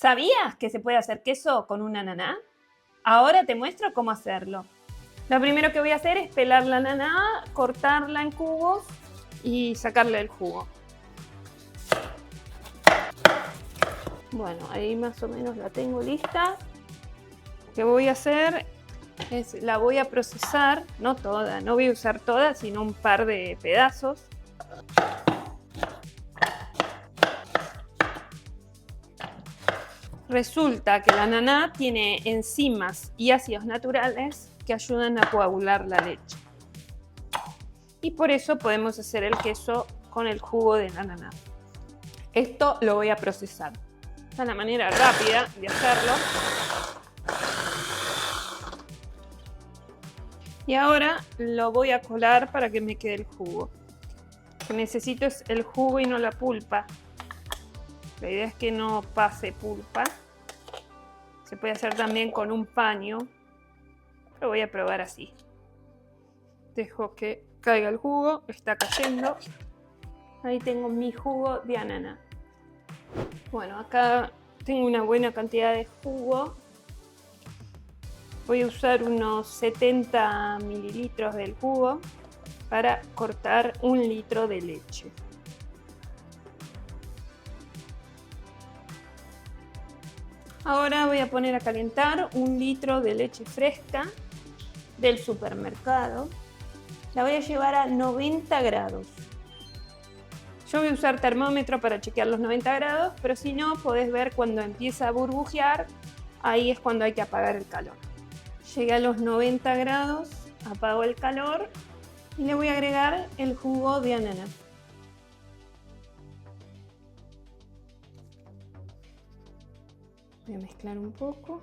¿Sabías que se puede hacer queso con un ananá? Ahora te muestro cómo hacerlo. Lo primero que voy a hacer es pelar la ananá, cortarla en cubos y sacarle el jugo. Bueno, ahí más o menos la tengo lista. Lo que voy a hacer es la voy a procesar, no toda, no voy a usar toda, sino un par de pedazos. Resulta que la ananá tiene enzimas y ácidos naturales que ayudan a coagular la leche. Y por eso podemos hacer el queso con el jugo de la ananá. Esto lo voy a procesar. Esta es la manera rápida de hacerlo. Y ahora lo voy a colar para que me quede el jugo. Lo que necesito es el jugo y no la pulpa. La idea es que no pase pulpa. Se puede hacer también con un paño. Pero voy a probar así. Dejo que caiga el jugo. Está cayendo. Ahí tengo mi jugo de ananá. Bueno, acá tengo una buena cantidad de jugo. Voy a usar unos 70 mililitros del jugo para cortar 1 litro de leche. Ahora voy a poner a calentar 1 litro de leche fresca del supermercado. La voy a llevar a 90 grados. Yo voy a usar termómetro para chequear los 90 grados, pero si no, podés ver cuando empieza a burbujear, ahí es cuando hay que apagar el calor. Llegué a los 90 grados, apago el calor y le voy a agregar el jugo de ananá. Voy a mezclar un poco.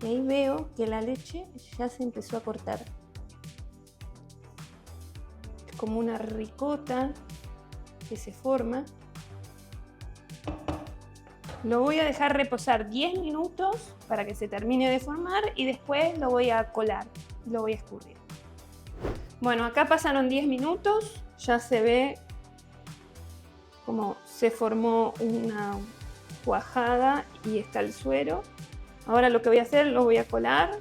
Y ahí veo que la leche ya se empezó a cortar. Es como una ricota que se forma. Lo voy a dejar reposar 10 minutos para que se termine de formar y después lo voy a colar, lo voy a escurrir. Bueno, acá pasaron 10 minutos, ya se ve como se formó una cuajada y está el suero. Ahora lo que voy a hacer, lo voy a colar.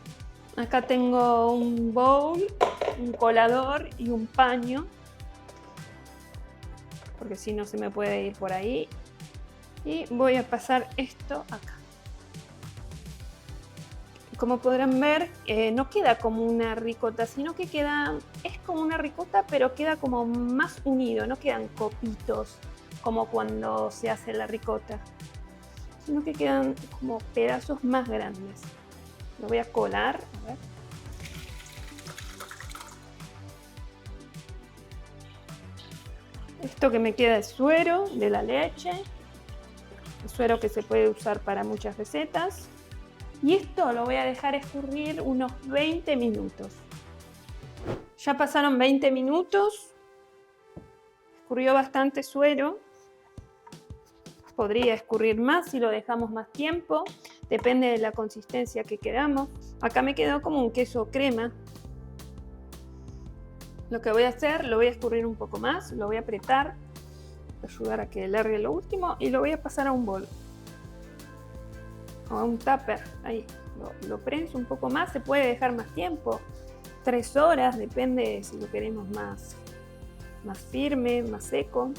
Acá tengo un bowl, un colador y un paño, porque si no se me puede ir por ahí. Y voy a pasar esto acá. Como podrán ver, no queda como una ricota, sino que es como una ricota, pero queda como más unido, no quedan copitos como cuando se hace la ricota, sino que quedan como pedazos más grandes. Lo voy a colar, a ver. Esto que me queda es suero de la leche. El suero que se puede usar para muchas recetas. Y esto lo voy a dejar escurrir unos 20 minutos. Ya pasaron 20 minutos. Escurrió bastante suero. Podría escurrir más si lo dejamos más tiempo. Depende de la consistencia que queramos. Acá me quedó como un queso crema. Lo que voy a hacer, lo voy a escurrir un poco más. Lo voy a apretar. Ayudar a que largue lo último y lo voy a pasar a un bol o a un tupper. Ahí lo prenso un poco más, se puede dejar más tiempo, 3 horas, depende si lo queremos más firme, más seco.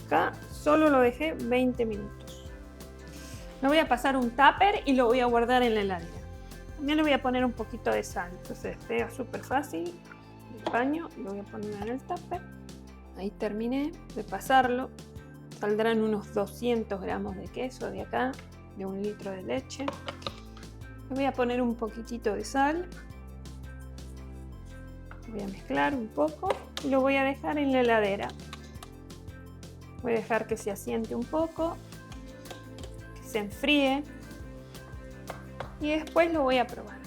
Acá solo lo dejé 20 minutos. Lo voy a pasar a un tupper y lo voy a guardar en la heladera. También le voy a poner un poquito de sal, entonces pega súper fácil el paño. Lo voy a poner en el tupper. Ahí terminé de pasarlo. Saldrán unos 200 gramos de queso de acá, de 1 litro de leche. Le voy a poner un poquitito de sal. Voy a mezclar un poco y lo voy a dejar en la heladera. Voy a dejar que se asiente un poco, que se enfríe y después lo voy a probar.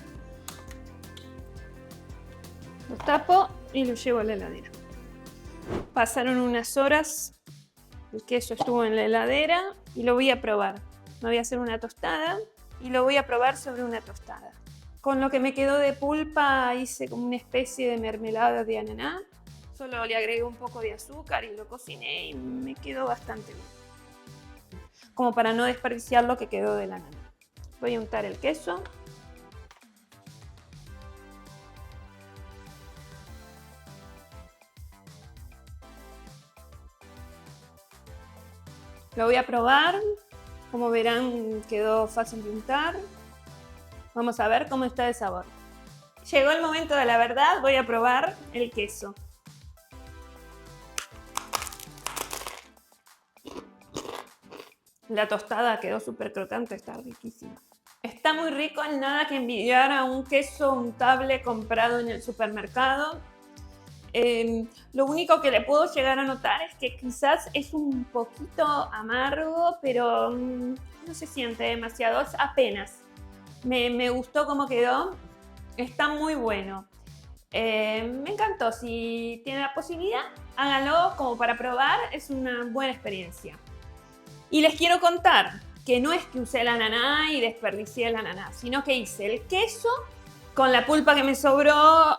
Lo tapo y lo llevo a la heladera. Pasaron unas horas, el queso estuvo en la heladera y lo voy a probar. Me voy a hacer una tostada y lo voy a probar sobre una tostada. Con lo que me quedó de pulpa hice como una especie de mermelada de ananá. Solo le agregué un poco de azúcar y lo cociné y me quedó bastante bien. Como para no desperdiciar lo que quedó de la ananá. Voy a untar el queso. Lo voy a probar. Como verán, quedó fácil de untar. Vamos a ver cómo está de sabor. Llegó el momento de la verdad, voy a probar el queso. La tostada quedó súper crocante, está riquísima. Está muy rico, nada que envidiar a un queso untable comprado en el supermercado. Lo único que le puedo llegar a notar es que quizás es un poquito amargo, pero no se siente demasiado, es apenas. Me gustó cómo quedó, está muy bueno. Me encantó, si tienen la posibilidad, háganlo como para probar, es una buena experiencia. Y les quiero contar que no es que usé la ananá y desperdicié la ananá, sino que hice el queso con la pulpa que me sobró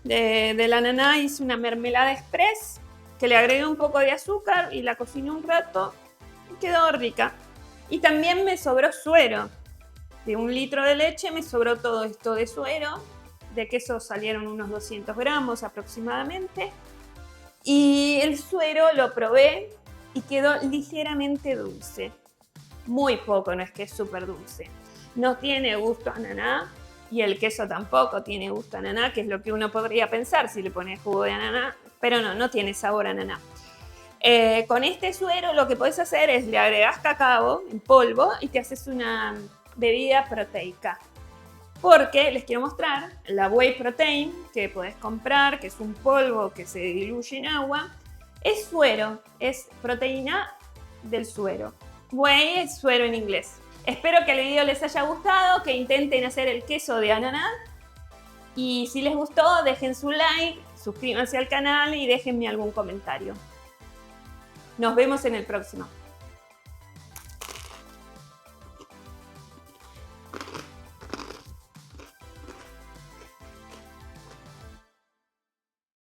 de la ananá, hice una mermelada express que le agregué un poco de azúcar y la cociné un rato y quedó rica. Y también me sobró suero. De 1 litro de leche me sobró todo esto de suero. De queso salieron unos 200 gramos aproximadamente. Y el suero lo probé y quedó ligeramente dulce. Muy poco, no es que es súper dulce. No tiene gusto a ananá y el queso tampoco tiene gusto a ananá, que es lo que uno podría pensar si le pones jugo de ananá, pero no tiene sabor a ananá. Con este suero lo que podés hacer es le agregás cacao en polvo y te haces una bebida proteica. Porque les quiero mostrar la whey protein que podés comprar, que es un polvo que se diluye en agua. Es suero, es proteína del suero. Whey es suero en inglés. Espero que el video les haya gustado, que intenten hacer el queso de ananá. Y si les gustó, dejen su like, suscríbanse al canal y déjenme algún comentario. Nos vemos en el próximo.